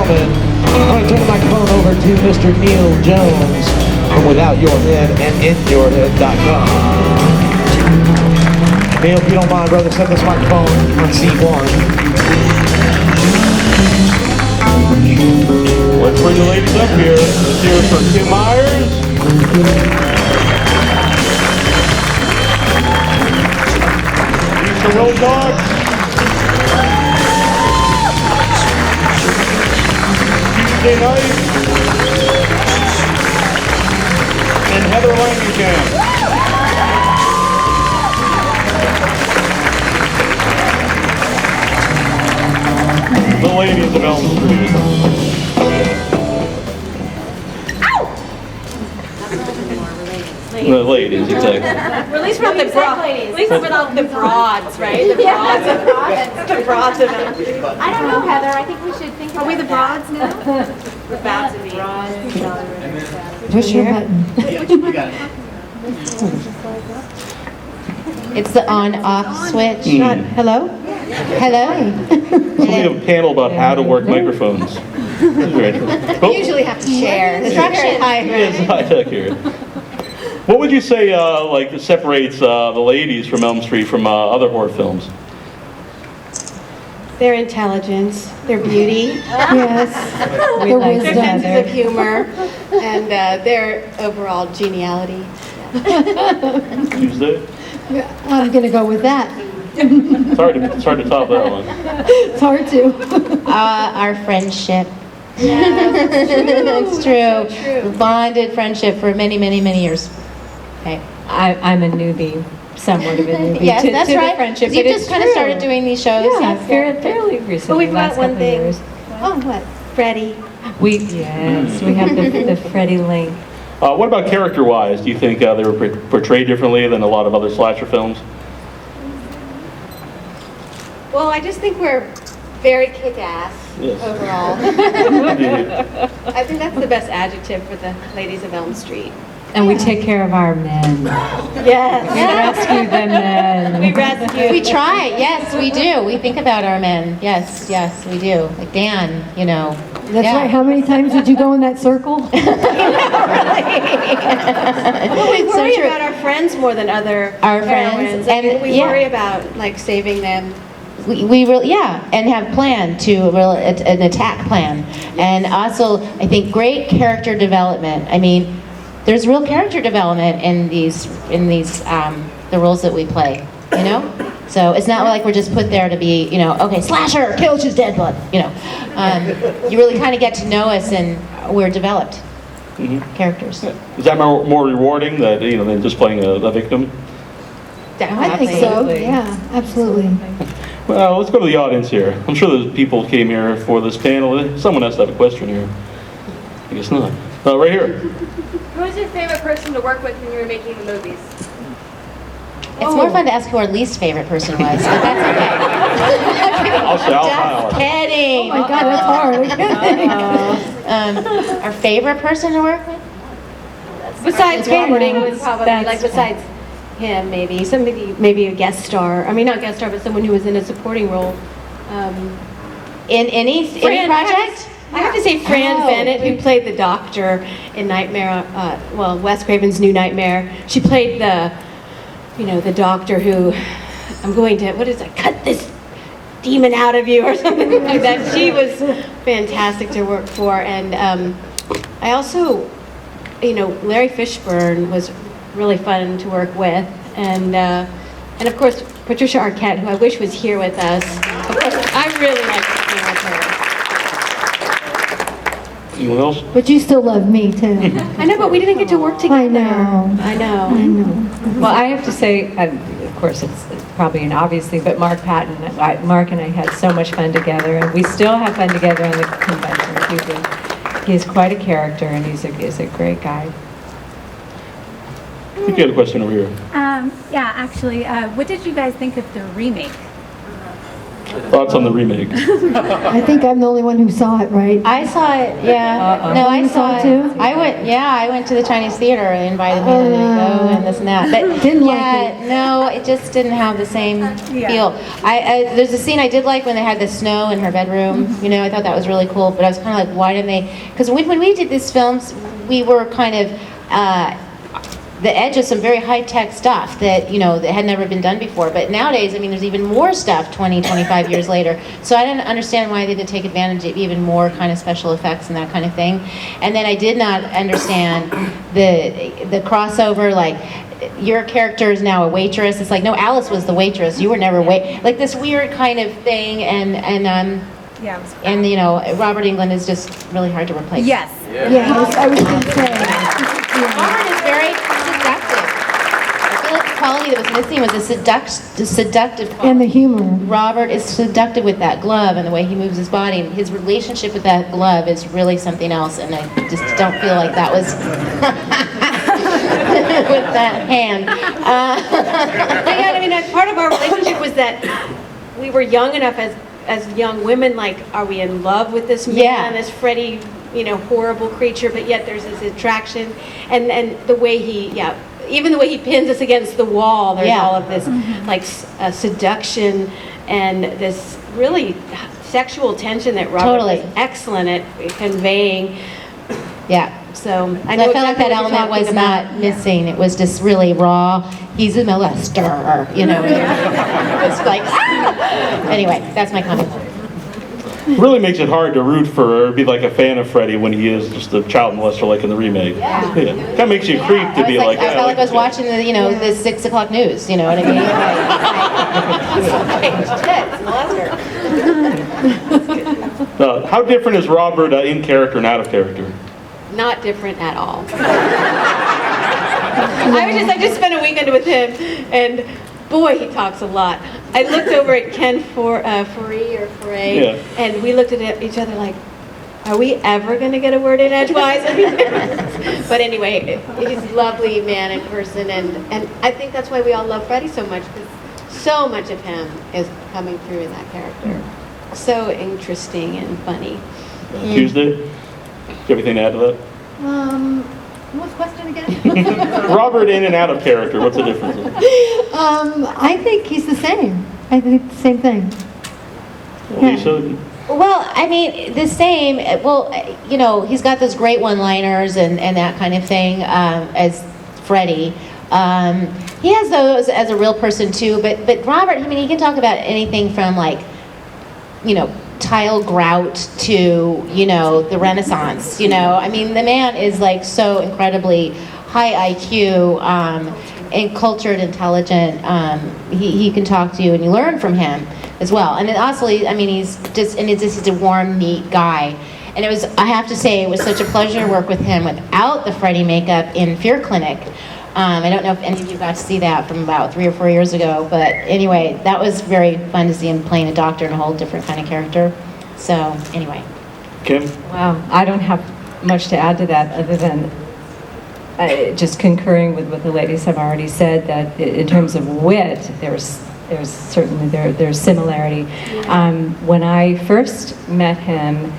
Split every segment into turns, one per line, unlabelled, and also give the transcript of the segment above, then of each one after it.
gentlemen, I'm going to turn the microphone over to Mr. Neil Jones from Without Your Head and InYourHead.com. Neil, if you don't mind, brother, set this microphone on C1.
Let's bring the ladies up here. Let's hear it for Kim Myers. Lisa Wilcox. Tuesday Night. And Heather Langenkamp. The ladies of Elm Street. The ladies, exactly.
At least we're not the broads, right? The broads of the broads of Elm Street.
I don't know, Heather. I think we should think about
Are we the
that.
broads now? We're about to be.
Push your button.
It's the on-off switch. Hello? Hello?
We have a panel about how to work microphones.
We usually have to share. Instructions.
Yes, high tech here. What would you say like separates the ladies from Elm Street from other horror films?
Their intelligence, their beauty,
Yes.
their
wisdom.
senses of humor, and their overall geniality.
Tuesday?
I'm going to go with that.
It's hard to top that one.
It's hard to.
Our friendship. It's true. Bonded friendship for many, many, many years. Okay.
I'm a newbie, somewhat of a newbie
Yes,
to
that's
the
right.
friendship.
You
but
just
it's
kind of
true.
started doing these shows.
Yeah,
Yes.
fairly recently.
But we've
last
got one
couple of
thing.
years.
Oh, what? Freddie.
We have the Freddie link.
What about character-wise? Do you think they were portrayed differently than a lot of other slasher films?
Well, I just think we're very kick-ass
Yes.
overall.
Indeed.
I think that's the best adjective for the ladies of Elm Street.
And we take care of our men.
Yes.
We rescue the men.
We rescue.
We try. Yes, we do. We think about our men. Yes, yes, we do. Like Dan, you know.
That's
Yeah.
right. How many times did you go in that circle?
Well, we
So
worry
true.
about our friends more than other
Our friends,
heroines.
and
we
yeah.
worry about like saving them.
We really, yeah, and have planned to, an attack plan. And also, I think great character development. I mean, there's real character development in these, the roles that we play, you know? So it's not like we're just put there to be, you know, okay, slasher, kill, choose dead blood, you know. You really kind of get to know us, and we're developed characters.
Is that more rewarding than just playing a victim?
I think so.
Absolutely.
Yeah, absolutely.
Well, let's go to the audience here. I'm sure the people came here for this panel. Someone has to have a question here. I guess not. Right here.
Who was your favorite person to work with when you were making the movies?
It's more fun to ask who our least favorite person was, but that's okay.
I'll say Al
Just
Fowler.
kidding.
Oh my God, that's hard.
Our favorite person to work with?
Besides Robert Englund, probably.
That's
Like besides him, maybe somebody, maybe a guest star. I mean, not guest star, but someone who was in a supporting role.
In any project?
I have to say Fran
Oh.
Bennett, who played the doctor in Nightmare, Wes Craven's New Nightmare. She played the doctor who, cut this demon out of you or something like that. She was fantastic to work for. And I also, Larry Fishburne was really fun to work with. And of course, Patricia Arquette, who I wish was here with us. Of course, I really liked working with her.
Anyone else?
But you still love me too.
I know, but we didn't get to work together.
I know.
I know.
I know.
Well, I have to say, of course, it's probably an obvious thing, but Mark Patton, Mark and I had so much fun together, and we still have fun together on the convention. He's quite a character, and he's a great guy.
I think you had a question over here.
Yeah, actually, what did you guys think of the remake?
Thoughts on the remake?
I think I'm the only one who saw it, right?
I saw it, yeah.
Uh-oh.
No, I
You
saw
saw
it
it too?
I went to the Chinese theater. They invited me to go and this and that. But
Didn't like
yeah, no, it just didn't have the same feel. There's a scene I did like when they had the snow in her bedroom. You know, I thought that was really cool. But I was kind of like, why didn't they? Because when we did these films, we were kind of the edge of some very high-tech stuff that, you know, that had never been done before. But nowadays, I mean, there's even more stuff 20, 25 years later. So I didn't understand why they didn't take advantage of even more kind of special effects and that kind of thing. And then I did not understand the crossover, like, your character is now a waitress. It's like, no, Alice was the waitress. You were never like this weird kind of thing.
Yeah, it was
And you know, Robert Englund is just really hard to replace.
Yes.
Yeah, I was going to say.
Robert is very seductive. I feel like the quality that was missing was the seductive quality.
And the humor.
Robert is seductive with that glove and the way he moves his body. And his relationship with that glove is really something else. And I just don't feel like that was with that hand.
Yeah, I mean, part of our relationship was that we were young enough as young women, like, are we in love with this man,
Yeah.
this Freddy, you know, horrible creature, but yet there's this attraction, and the way even the way he pins us against the wall, there's
Yeah.
all of this, like, seduction and this really sexual tension that Robert
Totally.
was excellent at conveying.
Yeah.
So I
I
know
felt like
exactly
that
what you're
element was
talking
not
about.
missing. It was just really raw. He's a molester, you know. It's like, ah! Anyway, that's my comment.
Really makes it hard to root for or be like a fan of Freddy when he is just a child molester like in the remake.
Yeah.
Kind of makes you creep to
I
be
was
like,
I
yeah,
felt like I was
this guy.
watching the, you know, the 6 o'clock news. You know what I mean?
How different is Robert in character and out of character?
Not different at all. I just spent a weekend with him, and boy, he talks a lot. I looked over at Ken Foray,
Yeah.
and we looked at each other like, are we ever going to get a word in edgewise? But anyway, he's a lovely man in person, and I think that's why we all love Freddie so much, because so much of him is coming through in that character. So interesting and funny.
Tuesday? Do you have anything to add to that?
What was the question again?
Robert in and out of character, what's the difference?
I think he's the same. I think the same thing.
Lisa?
Well, I mean, the same. Well, you know, he's got those great one-liners and that kind of thing as Freddy. He has those as a real person too. But Robert, I mean, he can talk about anything from, like, you know, tile grout to, you know, the Renaissance. You know, I mean, the man is like so incredibly high IQ and cultured, intelligent. He can talk to you and you learn from him as well. And then also, I mean, he's a warm, neat guy. And I have to say, it was such a pleasure to work with him without the Freddy makeup in Fear Clinic. I don't know if any of you got to see that from about 3 or 4 years ago, but anyway, that was very fun to see him playing a doctor in a whole different kind of character. So, anyway.
Kim?
Wow, I don't have much to add to that other than just concurring with what the ladies have already said, that in terms of wit, there's certainly there's similarity. When I first met him,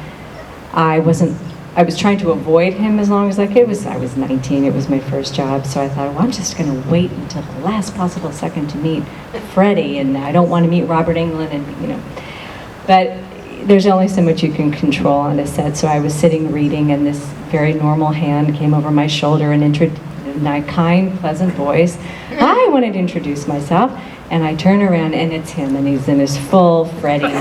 I was trying to avoid him as long as I could. I was 19, it was my first job, so I thought, well, I'm just going to wait until the last possible second to meet Freddie, and I don't want to meet Robert Englund, and you know. But there's only so much you can control on a set, so I was sitting reading, and this very normal hand came over my shoulder and in a kind, pleasant voice, I wanted to introduce myself, and I turn around, and it's him, and he's in his full Freddie.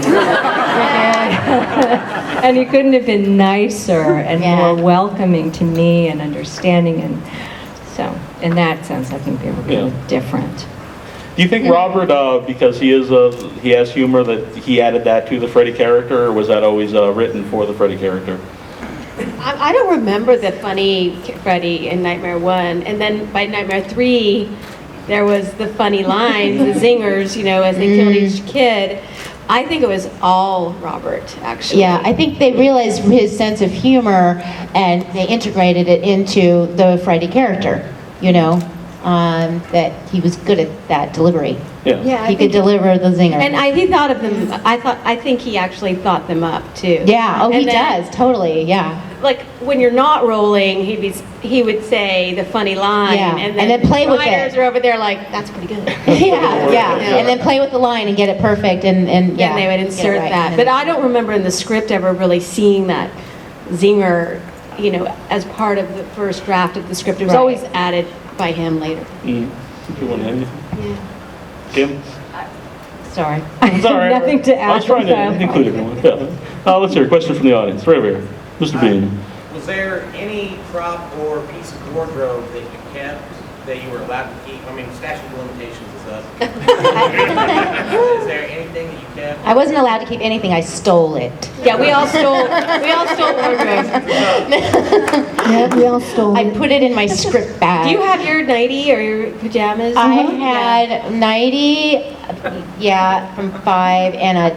And he couldn't have been nicer and more welcoming to me and understanding, and so in that sense, I think they were really different.
Do you think Robert, because he has humor, that he added that to the Freddy character, or was that always written for the Freddy character?
I don't remember the funny Freddy in Nightmare 1, and then by Nightmare 3, there was the funny lines, the zingers, you know, as they killed each kid. I think it was all Robert, actually.
Yeah, I think they realized his sense of humor and they integrated it into the Freddy character, you know? that he was good at that delivery.
Yeah.
Yeah,
He could deliver the zinger.
And he thought of them. I think he actually thought them up too.
yeah, oh, he
And then,
does, totally, yeah.
Like when you're not rolling, he would say the funny line,
Yeah,
and
and then play with it.
writers are over there like, that's pretty good.
Yeah, and then play with the line and get it perfect, and yeah.
And they would
get it
insert
right.
that. But I don't remember in the script ever really seeing that zinger, as part of the first draft of the script. It was
Right.
always added by him later.
You want to add anything? Kim?
Sorry.
It's all right.
Nothing to
I was
add.
trying to include everyone. Yeah. Let's hear a question from the audience. Right over here. Mr. Bean.
Was there any prop or piece of wardrobe that you kept that you were allowed to keep? I mean, statute of limitations is up. Is there anything that you kept?
I wasn't allowed to keep anything, I stole it.
Yeah, we all stole wardrobe.
Yeah, we all stole
I
it.
put it in my script bag.
Do you have your nightie or your pajamas?
I
Yeah.
had 90, yeah, from 5, and a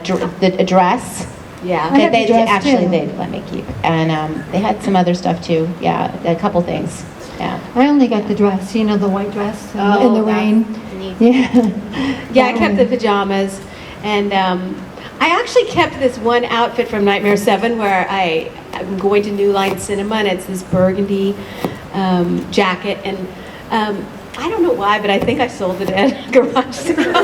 dress
Yeah.
I had
that
the dress,
actually
too.
they let me keep, and they had some other stuff too. Yeah, a couple things. Yeah.
I only got the dress, the white dress in
Oh,
the
that's
rain.
Neat.
Yeah.
Yeah, I kept the pajamas, and I actually kept this one outfit from Nightmare 7 where I'm going to New Line Cinema, and it's this burgundy jacket, and I don't know why, but I think I sold it at a garage sale.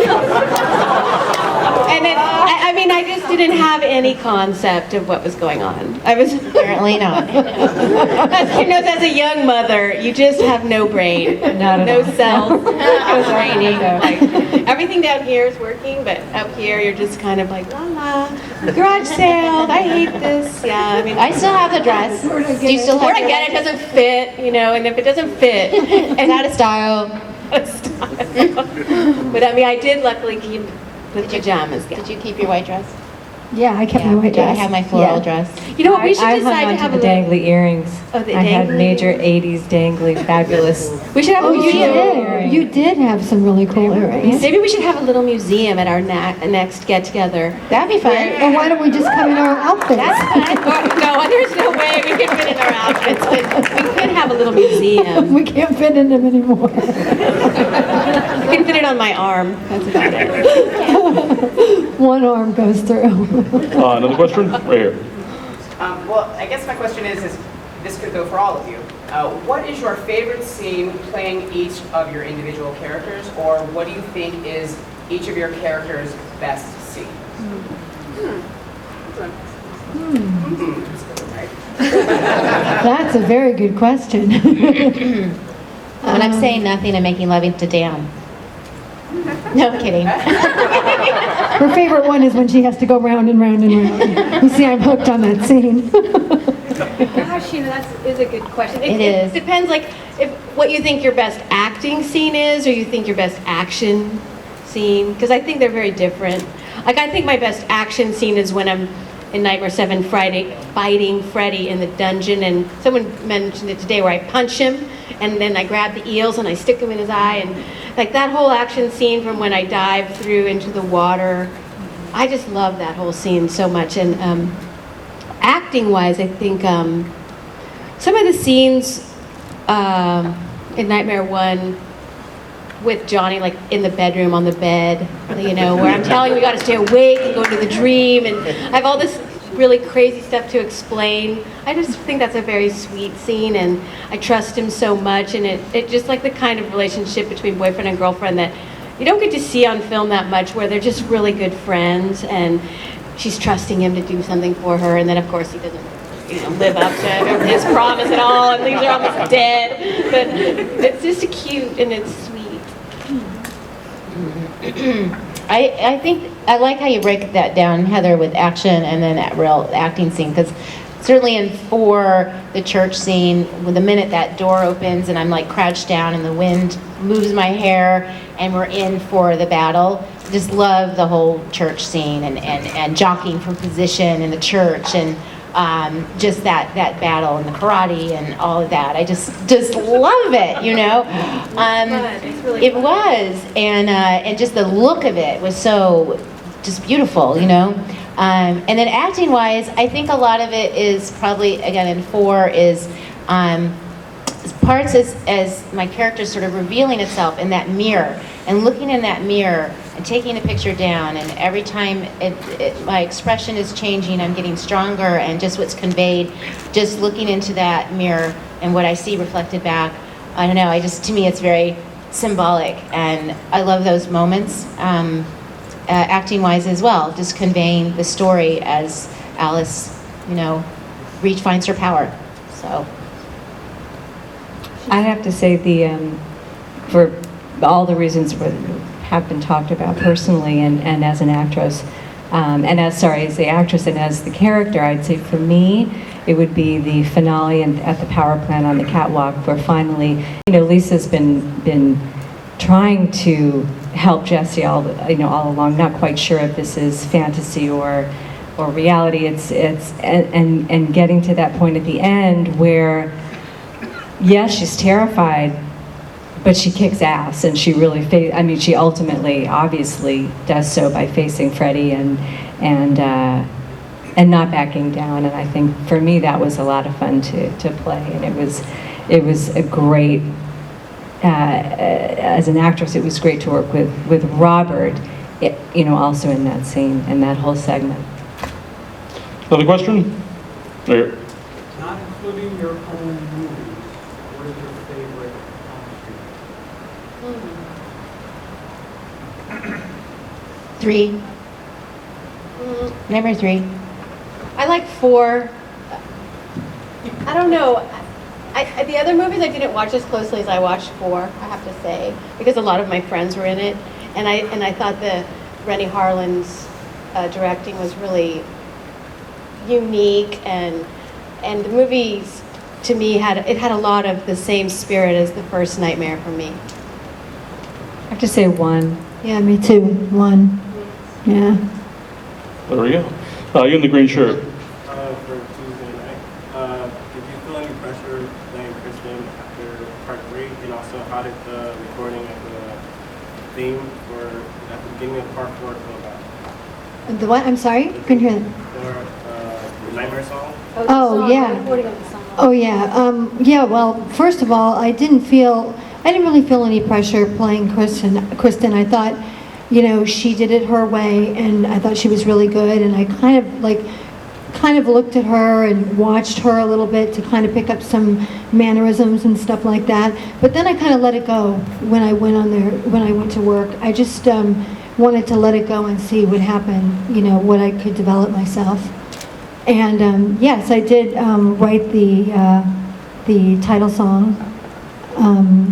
And I mean, I just didn't have any concept of what was going on. I was
Apparently not.
as a young mother, you just have no brain,
Not at
no
all.
cells. It was raining. Like, everything down here is working, but up here you're just kind of like, la la, garage sale. I hate this. Yeah, I mean,
I still have the dress. Do you still have
or I
your
get it doesn't fit, and if it doesn't fit,
It's out of style.
but I mean, I did luckily keep the pajamas. Yeah.
Did you keep your white dress?
Yeah, I kept my white
Yeah,
dress.
I have my floral
Yeah.
dress.
You know what? We should
I
decide
hung
to
on
have
to
a
the
little.
dangly earrings.
Oh, the
I had
dangly
major 80s dangly, fabulous.
We should have
Oh,
a
you
museum.
did. You did have some really cool earrings.
Maybe we should have a little museum at our next get together.
That'd be fun.
And why don't we just come in our outfits?
No, there's no way we could fit in our outfits, but we could have a little museum.
We can't fit in them anymore.
We can fit it on my arm. That's about it.
One arm goes through.
Another question? Right here.
Well, I guess my question is this could go for all of you. What is your favorite scene playing each of your individual characters, or what do you think is each of your characters' best scene?
That's a very good question.
When I'm saying nothing, I'm making loving to Dan. No, I'm kidding.
Her favorite one is when she has to go round and round and round. You see, I'm hooked on that scene.
Gosh, that is a good question.
It is.
It depends, like, if what you think your best acting scene is, or you think your best action scene, because I think they're very different. Like, I think my best action scene is when I'm in Nightmare 7 fighting Freddy in the dungeon, and someone mentioned it today where I punch him, and then I grab the eels and I stick them in his eye, and like that whole action scene from when I dive through into the water. I just love that whole scene so much, and acting-wise, I think some of the scenes in Nightmare 1 with Johnny, like in the bedroom on the bed, where I'm telling him we got to stay awake and go into the dream, and I have all this really crazy stuff to explain. I just think that's a very sweet scene, and I trust him so much, and it just like the kind of relationship between boyfriend and girlfriend that you don't get to see on film that much, where they're just really good friends, and she's trusting him to do something for her, and then of course he doesn't live up to his promise at all, and leaves her almost dead. But it's just cute and it's sweet.
I think I like how you break that down, Heather, with action and then that real acting scene, because certainly in 4, the church scene, when the minute that door opens and I'm like crouched down and the wind moves my hair and we're in for the battle, just love the whole church scene and jockeying for position in the church, and just that battle and the karate and all of that. I just love it,
It's really
It was, and just the look of it was so just beautiful, and then acting wise, I think a lot of it is probably, again, in 4 is parts as my character sort of revealing itself in that mirror and looking in that mirror and taking the picture down, and every time my expression is changing, I'm getting stronger, and just what's conveyed, just looking into that mirror and what I see reflected back. I don't know, to me it's very symbolic, and I love those moments, acting wise as well, just conveying the story as Alice, finds her power. So
I have to say for all the reasons that have been talked about personally and as an actress, as the actress and as the character, I'd say for me, it would be the finale at the power plant on the catwalk, where finally, Lisa's been trying to help Jesse all along, not quite sure if this is fantasy or reality. And getting to that point at the end where, yes, she's terrified, but she kicks ass, and she really she ultimately, obviously, does so by facing Freddie and not backing down. And I think for me that was a lot of fun to play, and it was a great. As an actress, it was great to work with Robert, also in that scene and that whole segment.
Another question? There.
Not including your own movie, what is your favorite
Three.
Number 3.
I like 4. I don't know. The other movies I didn't watch as closely as I watched 4, I have to say, because a lot of my friends were in it, and I thought the Rennie Harlin's directing was really unique, and the movies to me had a lot of the same spirit as the first Nightmare for me.
I have to say 1.
Yeah, me too. 1. Yeah.
There we go. You in the green shirt.
for Tuesday night? Did you feel any pressure playing Kristen after part 3? And also, how did the recording of the theme for at the beginning of part 4 go about?
The what? I'm sorry? Couldn't hear that.
The Nightmare song?
Oh, yeah. Oh, yeah. Yeah, well, first of all, I didn't really feel any pressure playing Kristen. I thought, she did it her way, and I thought she was really good, and I kind of looked at her and watched her a little bit to kind of pick up some mannerisms and stuff like that. But then I kind of let it go when I went to work. I just wanted to let it go and see what happened, what I could develop myself. And yes, I did write the title song.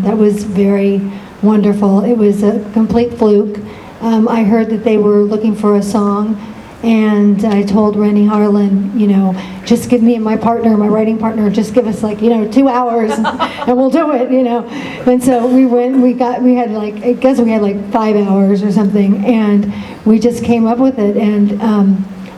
That was very wonderful. It was a complete fluke. I heard that they were looking for a song, and I told Rennie Harlin, just give me and my writing partner, just give us 2 hours and we'll do it, And so we had I guess we had 5 hours or something, and we just came up with it, and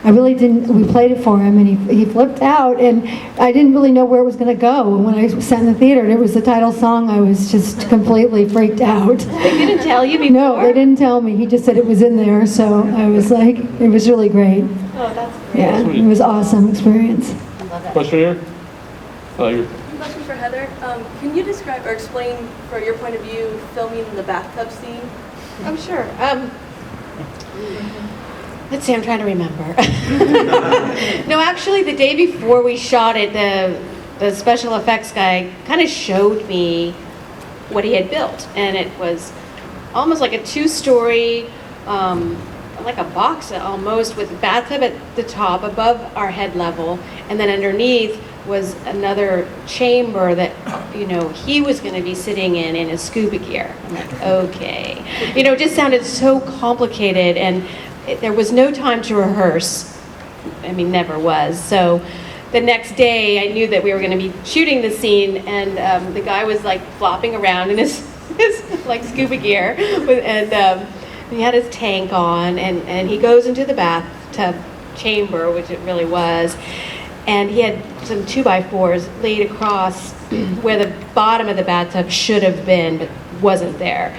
we played it for him, and he flipped out, and I didn't really know where it was going to go. And when I sat in the theater and it was the title song, I was just completely freaked out.
They didn't tell you before?
No, they didn't tell me. He just said it was in there, so I was it was really great.
Oh, that's great.
Yeah, it was awesome experience.
I love that.
Question here?
Question for Heather. Can you describe or explain, from your point of view, filming the bathtub scene?
Oh, sure. Let's see, I'm trying to remember. No, actually, the day before we shot it, the special effects guy kind of showed me what he had built. And it was almost like a 2-story, like a box almost, with a bathtub at the top above our head level. And then underneath was another chamber that, he was going to be sitting in his scuba gear. I'm like, okay. It just sounded so complicated, and there was no time to rehearse. I mean, never was. So the next day, I knew that we were going to be shooting the scene, and the guy was flopping around in his scuba gear, and he had his tank on, and he goes into the bathtub chamber, which it really was, and he had some 2x4s laid across where the bottom of the bathtub should have been, but wasn't there.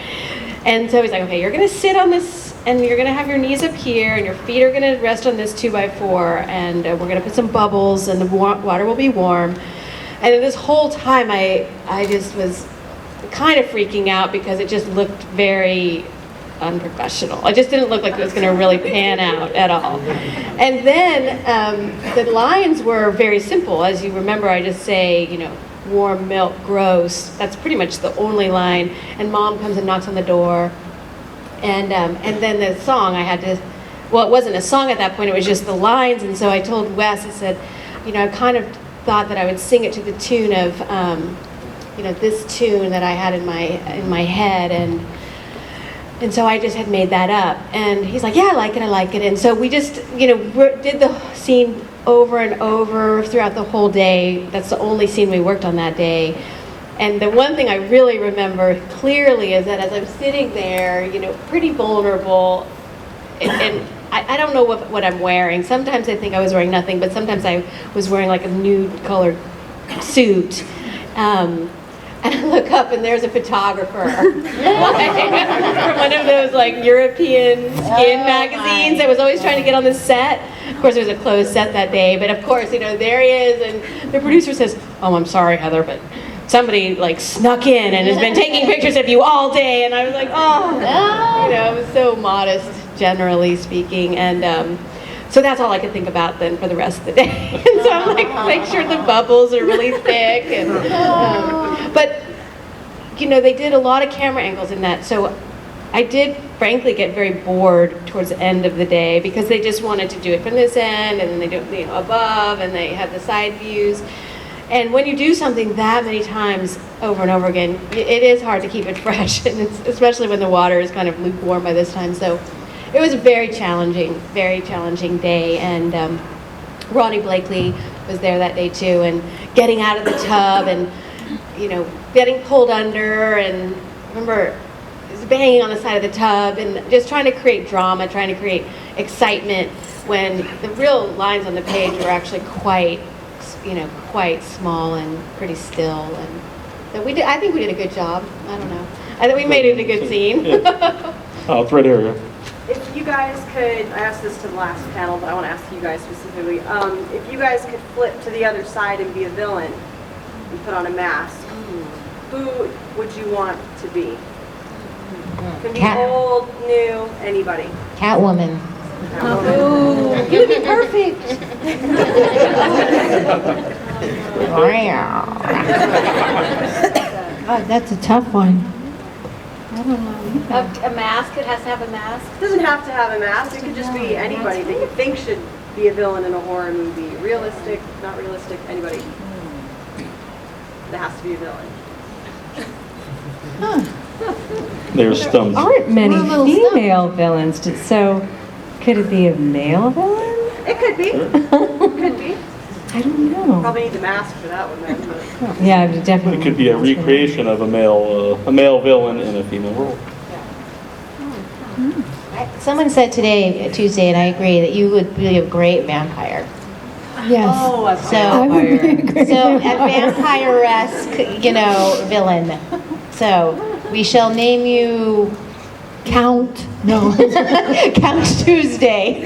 And so he's like, okay, you're going to sit on this, and you're going to have your knees up here, and your feet are going to rest on this 2x4, and we're going to put some bubbles, and the water will be warm. And this whole time, I just was kind of freaking out because it just looked very unprofessional. It just didn't look like it was going to really pan out at all. And then the lines were very simple. As you remember, I just say, you know, warm milk, gross. That's pretty much the only line. And Mom comes and knocks on the door. And then the song, I had to, well, it wasn't a song at that point, it was just the lines. And so I told Wes, I said, you know, I kind of thought that I would sing it to the tune of, you know, this tune that I had in my head. And so I just had made that up. And he's like, yeah, I like it. And so we just, you know, did the scene over and over throughout the whole day. That's the only scene we worked on that day. And the one thing I really remember clearly is that as I'm sitting there, you know, pretty vulnerable, and I don't know what I'm wearing. Sometimes I think I was wearing nothing, but sometimes I was wearing like a nude colored suit. And I look up and there's a photographer from one of those like European skin magazines. I was always trying to get on the set. Of course, there was a closed set that day, but of course, you know, there he is, and the producer says, "Oh, I'm sorry, Heather, but somebody like snuck in and has been taking pictures of you all day." And I was like, "Oh, you know, I was so modest, generally speaking, and so that's all I could think about then for the rest of the day." And so I'm like, make sure the bubbles are really thick. And, but, you know, they did a lot of camera angles in that. So I did, frankly, get very bored towards the end of the day because they just wanted to do it from this end, and then they do it, you know, above, and they have the side views. And when you do something that many times over and over again, it is hard to keep it fresh, and it's, especially when the water is kind of lukewarm by this time. So it was a very challenging day, and Ronnie Blakely was there that day too, and getting out of the tub and, you know, getting pulled under, and I remember banging on the side of the tub and just trying to create drama, trying to create excitement when the real lines on the page were actually quite small and pretty still. And so I think we did a good job. I don't know. I think we made it a good scene.
Yeah. Oh, it's right here.
If you guys could, I asked this to the last panel, but I want to ask you guys specifically. If you guys could flip to the other side and be a villain and put on a mask, who would you want to be? Can be old, new, anybody.
Catwoman.
Ooh, you'd be perfect. God, that's a tough one. I don't know.
A mask? It has to have a mask?
It doesn't have to have a mask. It could just be anybody that you think should be a villain in a horror movie. Realistic, not realistic, anybody. That has to be a villain.
They're stumped.
Aren't many
We're a little
female villains, so could it be a male villain?
It could be. Could be.
I don't know.
Probably need the mask for that one then. But.
Yeah, definitely.
It could be a recreation of a male villain in a female role.
Someone said today, Tuesday, and I agree, that you would be a great vampire.
Yes.
Oh, a
I would be a great
So a
vampire.
vampire-esque, you know, villain. So we shall name you
Count. No.
Count Tuesday.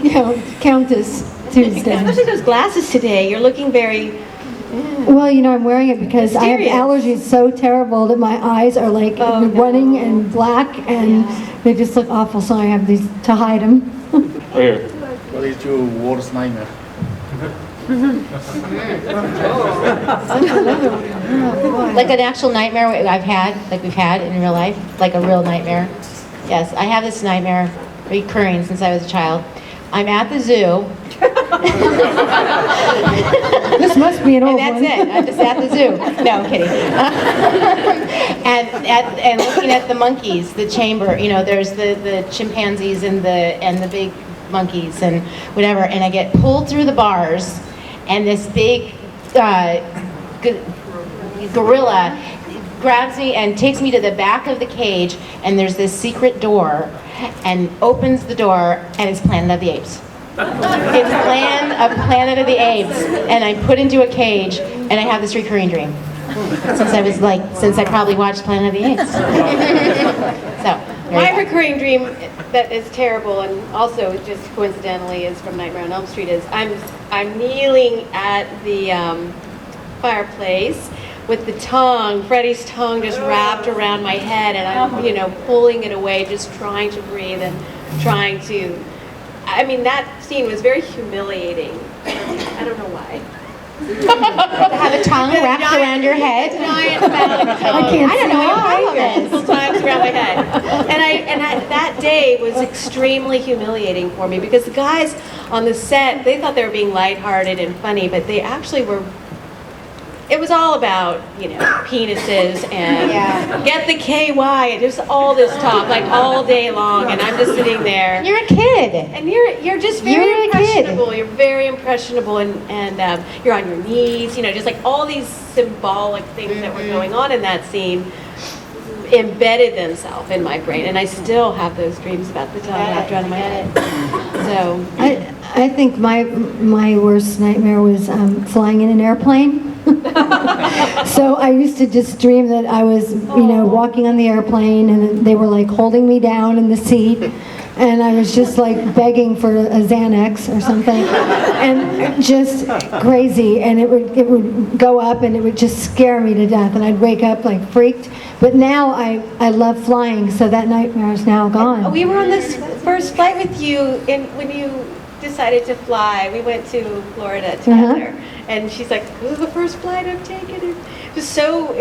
Yeah, Countess Tuesday.
Especially those glasses today. You're looking very...
Well, you know, I'm wearing it because I have
Mysterious.
allergies so terrible that my eyes are like running and black, and they just look awful, so I have these to hide them.
Right here.
What is your worst nightmare?
Like an actual nightmare we've had in real life, like a real nightmare. Yes, I have this nightmare recurring since I was a child. I'm at the zoo.
This must be an old
And
one.
that's it. I'm just at the zoo. No, I'm kidding. and looking at the monkeys, the chamber. You know, there's the chimpanzees and the big monkeys and whatever. And I get pulled through the bars, and this big gorilla grabs me and takes me to the back of the cage. And there's this secret door, and opens the door, and it's Planet of the Apes. It's Planet of the Apes, and I'm put into a cage, and I have this recurring dream since I probably watched Planet of the Apes. So
My recurring recurring dream that is terrible, and also just coincidentally is from Nightmare on Elm Street, is I'm kneeling at the fireplace with the tongue, Freddy's tongue, just wrapped around my head, and I'm, you know, pulling it away, just trying to breathe and trying to. I mean, that scene was very humiliating. I don't know why.
To have a tongue wrapped around your head.
Giant amount of tongue.
can't
I don't know what your problem is.
see
Multiple times around my head. And that day was extremely humiliating for me because the guys on the set, they thought they were being lighthearted and funny, but they actually were. It was all about, you know, penises and get the KY and just all this talk, like all day long, and I'm just sitting there.
You're a kid.
And you're just very impressionable. You're very impressionable, and you're on your knees. You know, just like all these symbolic things that were going on in that scene embedded themselves in my brain, and I still have those dreams about the tongue wrapped around my head. So
I think my worst nightmare was flying in an airplane. So I used to just dream that I was, you know, walking on the airplane and they were like holding me down in the seat, and I was just like begging for a Xanax or something, and just crazy, and it would go up and it would just scare me to death, and I'd wake up like freaked. But now I love flying, so that nightmare is now gone.
we were on this first flight with you, and when you decided to fly, we went to Florida together. And she's like, "This is the first flight I've taken." It was so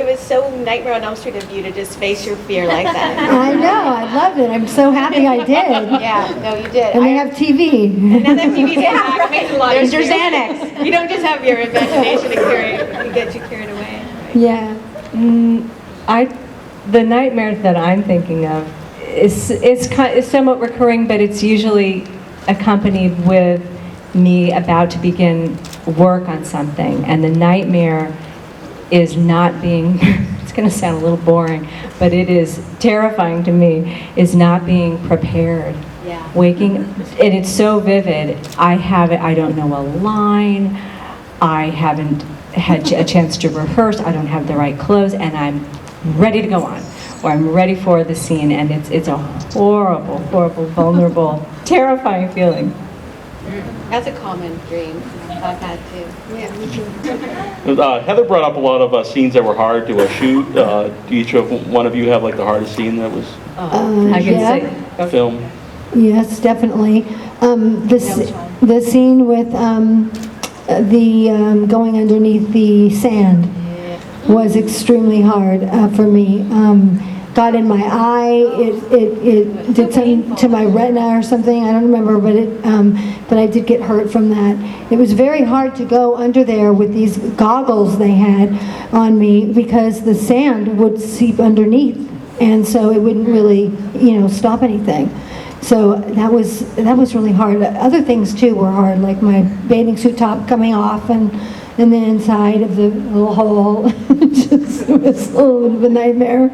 Nightmare on Elm Street of you to just face your fear like that.
I know, I loved it. I'm so happy I did.
Yeah, no, you did.
And they have TV.
And now that TV's back, it makes it a lot
There's your
easier.
Xanax.
You don't just have your imagination to get you carried away.
Yeah.
The nightmare that I'm thinking of is somewhat recurring, but it's usually accompanied with me about to begin work on something, and the nightmare is not being, it's going to sound a little boring, but it is terrifying to me, is not being prepared.
Yeah.
Waking, and it's so vivid. I don't know a line, I haven't had a chance to rehearse, I don't have the right clothes, and I'm ready to go on, or I'm ready for the scene, and it's a horrible, horrible, vulnerable, terrifying feeling.
That's a common dream I've had too. Yeah, me too.
Heather brought up a lot of scenes that were hard to shoot. Do each of one of you have like the hardest scene that was
I can say,
filmed?
Yes, definitely. The scene with going underneath the sand was extremely hard for me. Got in my eye. It did something to my retina or something. I don't remember, but I did get hurt from that. It was very hard to go under there with these goggles they had on me because the sand would seep underneath, and so it wouldn't really, stop anything. So that was really hard. Other things too were hard, like my bathing suit top coming off and the inside of the little hole. It was a little bit of a nightmare.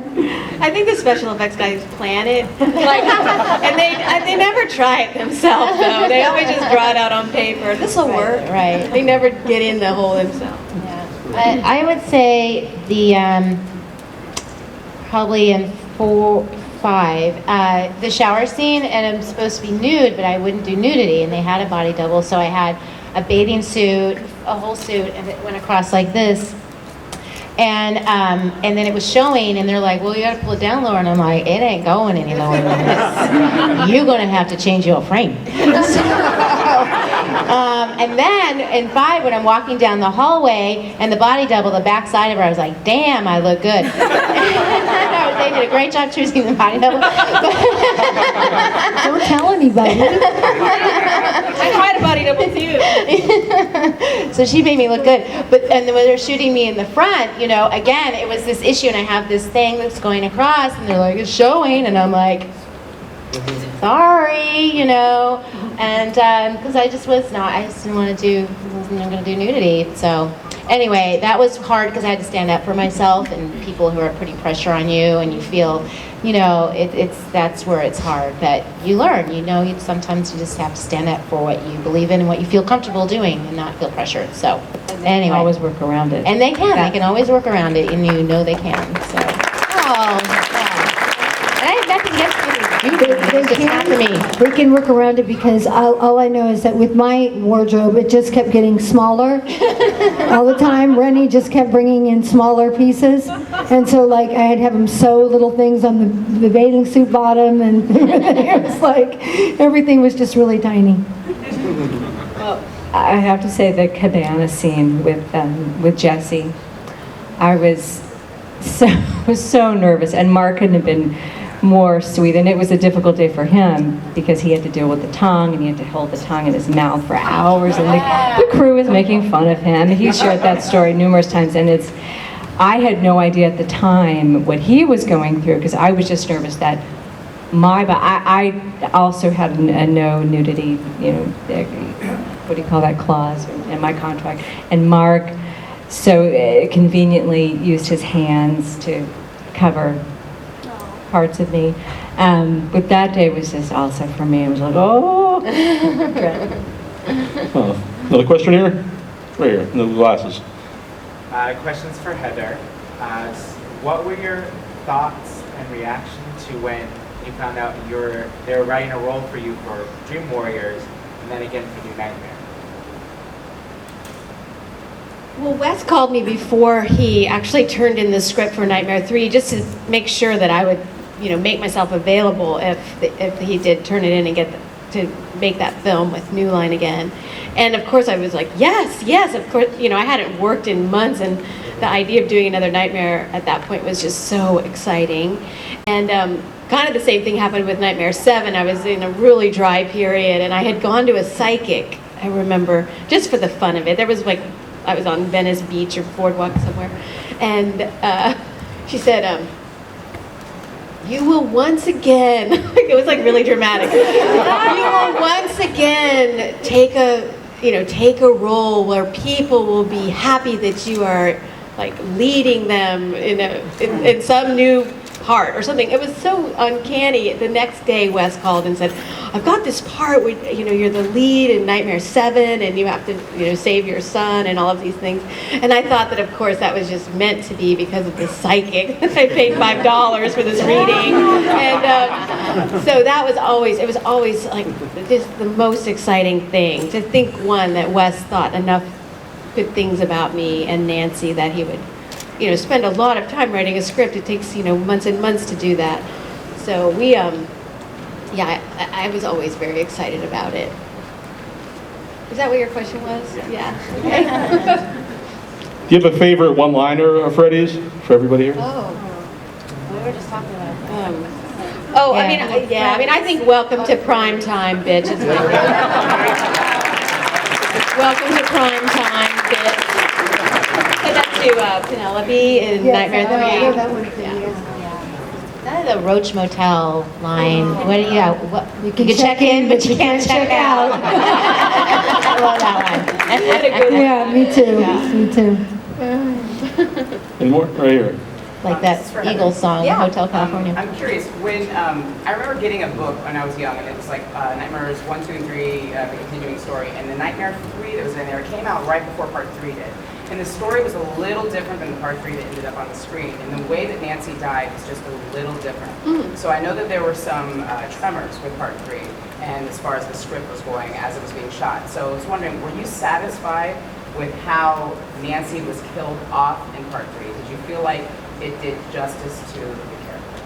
I think the special effects guys plan it, and they never try it themselves though. They always just draw it out on paper. This will work.
Right.
They never get in the hole themselves.
Yeah. I would say the probably in 4, 5, the shower scene, and I'm supposed to be nude, but I wouldn't do nudity, and they had a body double, so I had a bathing suit, a whole suit, and it went across like this. And then it was showing, and they're like, "Well, you got to pull it down lower," and I'm like, "It ain't going any lower than this. You're gonna have to change your frame." And then in 5, when I'm walking down the hallway, and the body double, the back side of her, I was like, "Damn, I look good." They did a great job choosing the body double.
Don't tell anybody.
I tried a body double too.
So she made me look good. And then when they're shooting me in the front, again, it was this issue, and I have this thing that's going across, and they're like, "It's showing," and I'm like, "Sorry," and because I just didn't want to do, wasn't going to do nudity. So anyway, that was hard because I had to stand up for myself, and people who are putting pressure on you, and you feel, that's where it's hard. But you learn, sometimes you just have to stand up for what you believe in and what you feel comfortable doing, and not feel pressured. So anyway,
always work around it.
and they can always work around it, and they can. So and I have nothing against nudity. It's not for me.
They can work around it because all I know is that with my wardrobe, it just kept getting smaller all the time. Rennie just kept bringing in smaller pieces, and so like I had to have him sew little things on the bathing suit bottom, and everything. It was like everything was just really tiny.
I have to say the cabana scene with Jesse, I was so nervous, and Mark couldn't have been more sweet, and it was a difficult day for him because he had to deal with the tongue, and he had to hold the tongue in his mouth for hours, and the crew was making fun of him. He shared that story numerous times, and I had no idea at the time what he was going through because I was just nervous that I also had a no nudity, what do you call that clause in my contract, and Mark so conveniently used his hands to cover parts of me. But that day was just also for me, it was like, oh.
Another question here? Right here, in the glasses.
Questions for Heather. What were your thoughts and reaction to when you found out they were writing a role for you for Dream Warriors and then again for New Nightmare?
Well, Wes called me before he actually turned in the script for Nightmare 3 just to make sure that I would, make myself available if he did turn it in and get to make that film with New Line again. And of course I was like, yes, of course, I hadn't worked in months, and the idea of doing another Nightmare at that point was just so exciting. And kind of the same thing happened with Nightmare 7. I was in a really dry period, and I had gone to a psychic, I remember, just for the fun of it. There was I was on Venice Beach or Boardwalk somewhere, and she said, you will once again, it was like really dramatic, you will once again take a role where people will be happy that you are like leading them in some new part or something. It was so uncanny. The next day Wes called and said, I've got this part where you're the lead in Nightmare 7 and you have to save your son and all of these things. And I thought that of course that was just meant to be because of the psychic. I paid $5 for this reading, and so it was always like just the most exciting thing to think, one, that Wes thought enough good things about me and Nancy that he would spend a lot of time writing a script. It takes, months and months to do that. So we, I was always very excited about it. Is that what your question was? Yeah.
Do you have a favorite one-liner of Freddy's for everybody here?
Oh, we were just talking about I think Welcome to Prime Time, bitch. It's my favorite. Welcome to Prime Time, bitch. To Penelope in Nightmare 3.
That one too,
That is a Roach Motel line. You can
check in, but you can't check out.
I love that one.
Yeah, me too.
Any more? Right here.
Like that Eagles song, Hotel California.
I'm curious, when I remember getting a book when I was young, and it was like Nightmares 1, 2, and 3, the continuing story, and the Nightmare 3 that was in there came out right before Part 3 did. And the story was a little different than the Part 3 that ended up on the screen, and the way that Nancy died was just a little different. So I know that there were some tremors with Part 3, and as far as the script was going as it was being shot. So I was wondering, were you satisfied with how Nancy was killed off in Part 3? Did you feel like it did justice to the character?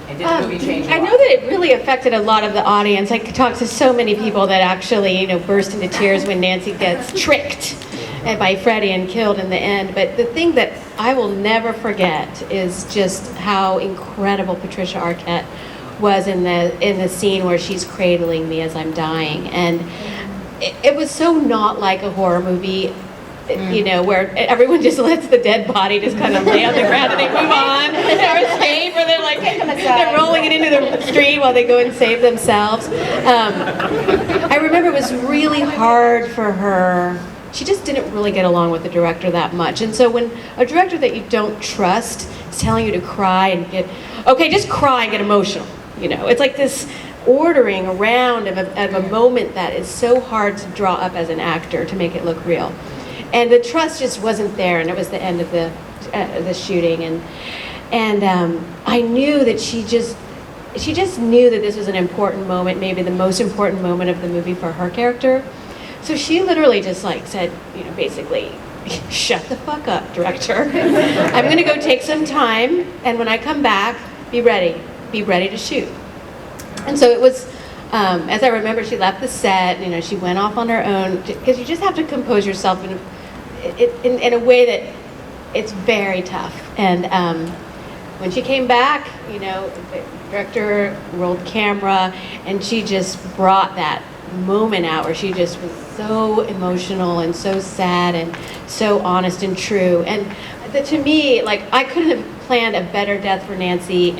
And did the movie change a lot?
I know that it really affected a lot of the audience. I talked to so many people that actually, burst into tears when Nancy gets tricked by Freddy and killed in the end. But the thing that I will never forget is just how incredible Patricia Arquette was in the scene where she's cradling me as I'm dying. And it was so not like a horror movie, where everyone just lets the dead body just kind of lay on the ground and they move on or escape, or they're rolling it into the street while they go and save themselves. I remember it was really hard for her. She just didn't really get along with the director that much. And so when a director that you don't trust is telling you to cry and just cry and get emotional, it's like this ordering around of a moment that is so hard to draw up as an actor to make it look real. And the trust just wasn't there, and it was the end of the shooting, and I knew that she just, she just knew that this was an important moment, maybe the most important moment of the movie for her character. So she literally just like said, you know, basically, shut the fuck up, director. I'm gonna go take some time, and when I come back, be ready to shoot. And so it was, as I remember, she left the set, you know, she went off on her own, because you just have to compose yourself in a way that it's very tough. And when she came back, you know, the director rolled camera, and she just brought that moment out where she just was so emotional and so sad and so honest and true. And to me, like, I couldn't have planned a better death for Nancy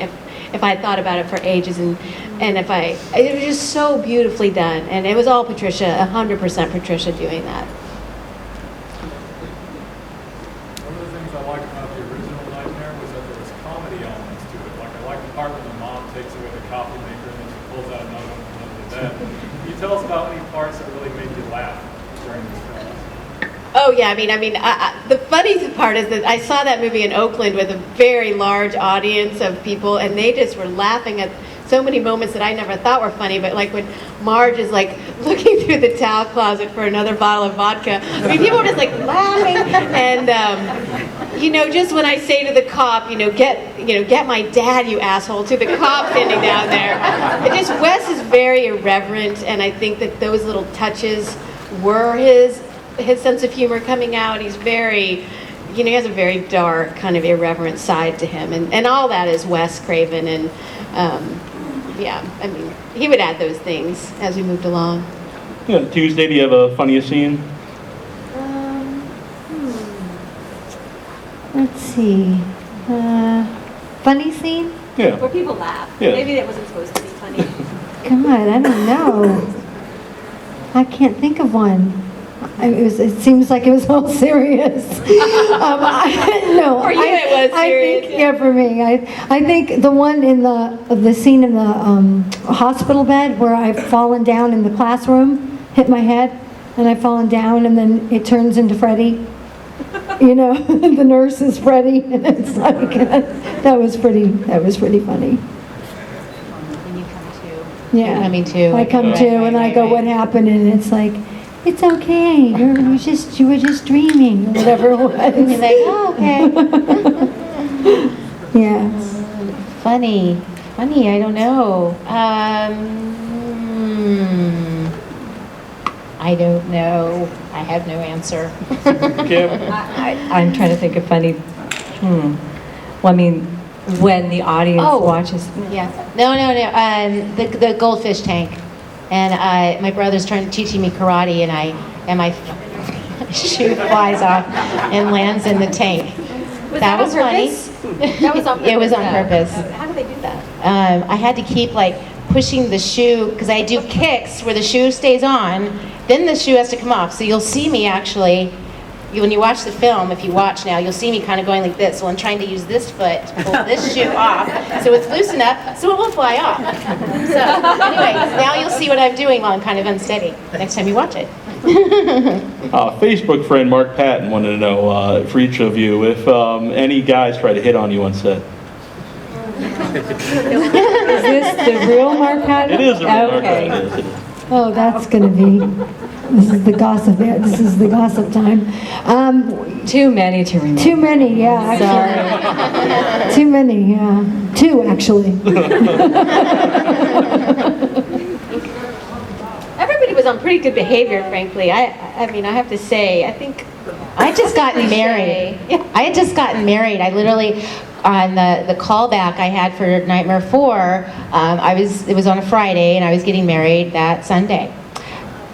if I thought about it for ages, and it was just so beautifully done, and it was all Patricia, 100% Patricia doing that.
One of the things I liked about the original Nightmare was that there was comedy elements to it. Like, I like the part when the mom takes away the coffee maker and then she pulls out another one from under the bed. Can you tell us about any parts that really made you laugh during this film?
Oh yeah, I mean, the funny part is that I saw that movie in Oakland with a very large audience of people, and they just were laughing at so many moments that I never thought were funny. But like when Marge is like looking through the towel closet for another bottle of vodka, I mean, people were just like laughing. And you know, just when I say to the cop, get my dad, you asshole, to the cop standing down there, it just, Wes is very irreverent, and I think that those little touches were his sense of humor coming out. He's very, he has a very dark, kind of irreverent side to him, and all that is Wes Craven, and yeah, I mean, he would add those things as we moved along.
Yeah, Tuesday, do you have a funniest scene?
Let's see. Funny scene?
Yeah.
Where people laugh.
Yeah.
Maybe that wasn't supposed to be funny.
God, I don't know. I can't think of one. It seems like it was all serious. No,
For you it was serious.
I think, yeah, for me. I think the one in the scene in the hospital bed where I've fallen down in the classroom, hit my head, and I've fallen down, and then it turns into Freddie. You know, the nurse is Freddie, and it's like that was pretty funny.
And you come to.
Yeah,
You're coming to.
I come to, and I go, what happened? And it's like, it's okay. You were just dreaming, or whatever it was.
And you're like, oh, okay.
Yeah.
Funny. I don't know. I don't know. I have no answer.
I'm trying to think of funny. Well, I mean, when the audience watches.
Yeah. No. The goldfish tank, and my brother's trying to teach me karate, and my shoe flies off and lands in the tank.
That
was
on
funny.
purpose? That was on purpose.
It was on purpose.
How do they do that?
I had to keep like pushing the shoe, because I do kicks where the shoe stays on, then the shoe has to come off. So you'll see me actually, when you watch the film, if you watch now, you'll see me kind of going like this. So I'm trying to use this foot to pull this shoe off, so it's loose enough so it won't fly off. So anyway, now you'll see what I'm doing while I'm kind of unsteady next time you watch it.
Facebook friend Mark Patton wanted to know, for each of you, if any guys try to hit on you on set.
Is this the real Mark Patton?
It is the real Mark
Okay.
Patton. It is.
Oh, that's going to be. This is the gossip. This is the gossip time.
Too many to remember.
Too many, yeah. Actually. Too many, yeah. Two, actually.
Everybody was on pretty good behavior, frankly. I mean, I have to say, I think
I had just gotten married. I had just gotten married. I literally, on the callback I had for Nightmare 4, it was on a Friday, and I was getting married that Sunday.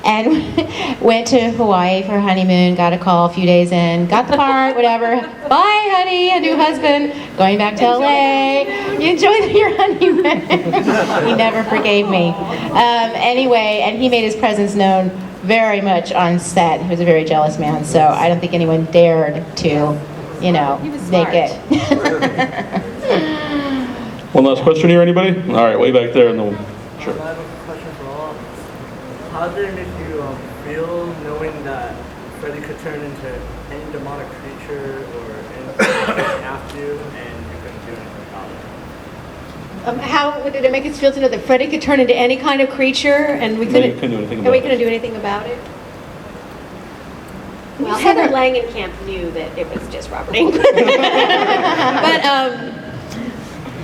And went to Hawaii for a honeymoon, got a call a few days in, got the part, whatever. Bye, honey, a new husband, going back to LA. You enjoyed your honeymoon. He never forgave me. Anyway, and he made his presence known very much on set. He was a very jealous man, so I don't think anyone dared to, make it.
One last question here, anybody? All right, way back there in the. Sure.
I have a question for all. How did it make you feel knowing that Freddy could turn into any demonic creature or anything after you, and you couldn't do anything about it?
how did it make us feel to know that Freddie could turn into any kind of creator, and we
No,
couldn't,
you couldn't do anything
and
about
we
it.
couldn't do anything about it? Well, Heather Langenkamp knew that it was just Robert Englund.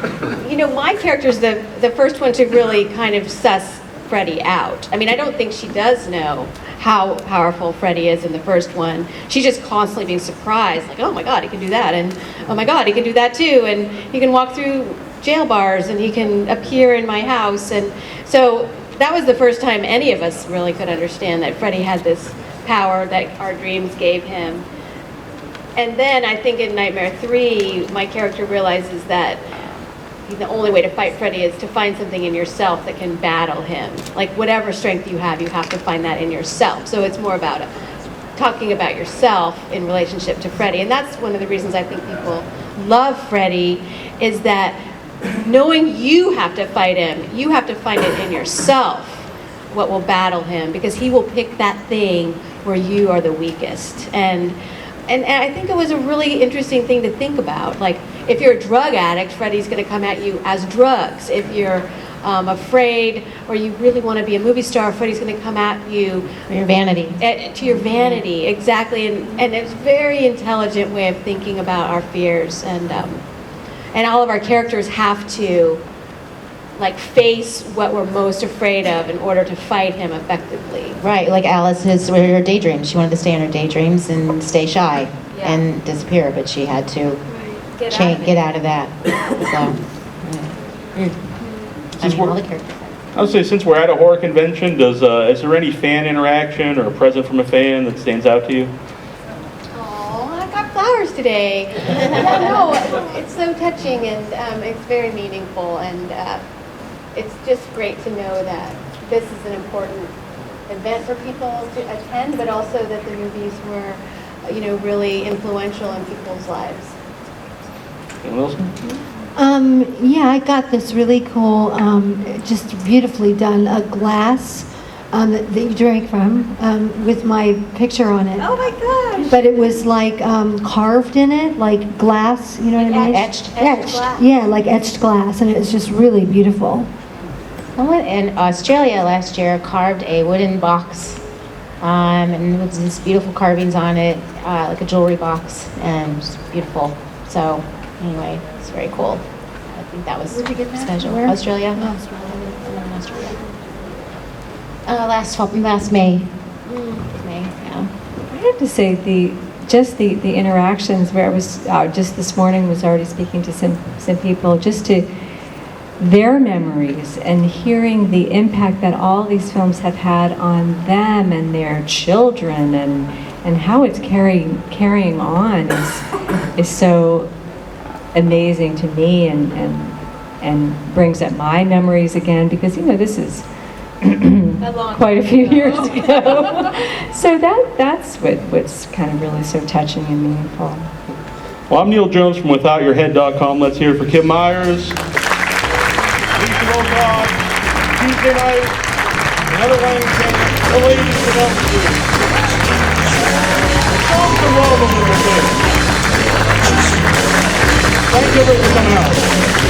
But, you know, my character's the first one to really kind of suss Freddie out. I mean, I don't think she does know how powerful Freddie is in the first one. She's just constantly being surprised, like, oh my God, he can do that, and oh my God, he can do that too, and he can walk through jail bars, and he can appear in my house. And so that was the first time any of us really could understand that Freddie had this power that our dreams gave him. And then I think in Nightmare 3, my character realizes that the only way to fight Freddie is to find something in yourself that can battle him. Like whatever strength you have to find that in yourself. So it's more about talking about yourself in relationship to Freddie. And that's one of the reasons I think people love Freddie, is that knowing you have to fight him, you have to find it in yourself what will battle him, because he will pick that thing where you are the weakest. And I think it was a really interesting thing to think about. Like, if you're a drug addict, Freddie's going to come at you as drugs. If you're afraid or you really want to be a movie star, Freddie's going to come at you.
For your vanity.
To your vanity, exactly. And it's a very intelligent way of thinking about our fears. And all of our characters have to like face what we're most afraid of in order to fight him effectively.
Right, like Alice's were her daydreams. She wanted to stay in her daydreams and stay shy and disappear, but she had to get out of that. So, all the characters.
I would say, since we're at a horror convention, is there any fan interaction or a present from a fan that stands out to you?
Oh, I got flowers today. Yeah, no, it's so touching, and it's very meaningful, and it's just great to know that this is an important event for people to attend, but also that the movies were, you know, really influential in people's lives.
Anyone else?
Yeah, I got this really cool, just beautifully done, a glass that you drank from with my picture on it.
Oh my gosh!
But it was like carved in it, like glass, you know what I mean?
Etched
glass. Yeah, like etched glass, and it was just really beautiful.
Someone in Australia last year carved a wooden box, and with these beautiful carvings on it, like a jewelry box, and just beautiful. So anyway, it's very cool. I think that was
Where'd you get that?
special.
Where?
Australia. Australia. Last May. May, yeah.
I have to say, the interactions where I was just this morning was already speaking to some people, just to their memories and hearing the impact that all these films have had on them and their children, and how it's carrying on is so amazing to me, and brings up my memories again, because you know this is quite a few years ago. So that's what's kind of really so touching and meaningful.
Well, I'm Neil Jones from WithoutYourHead.com. Let's hear it for Kim Myers, Lisa Volkov, Tuesday night, another Langenkamp, the ladies of Elm Street. Songs to love a little bit. Thank you for coming out.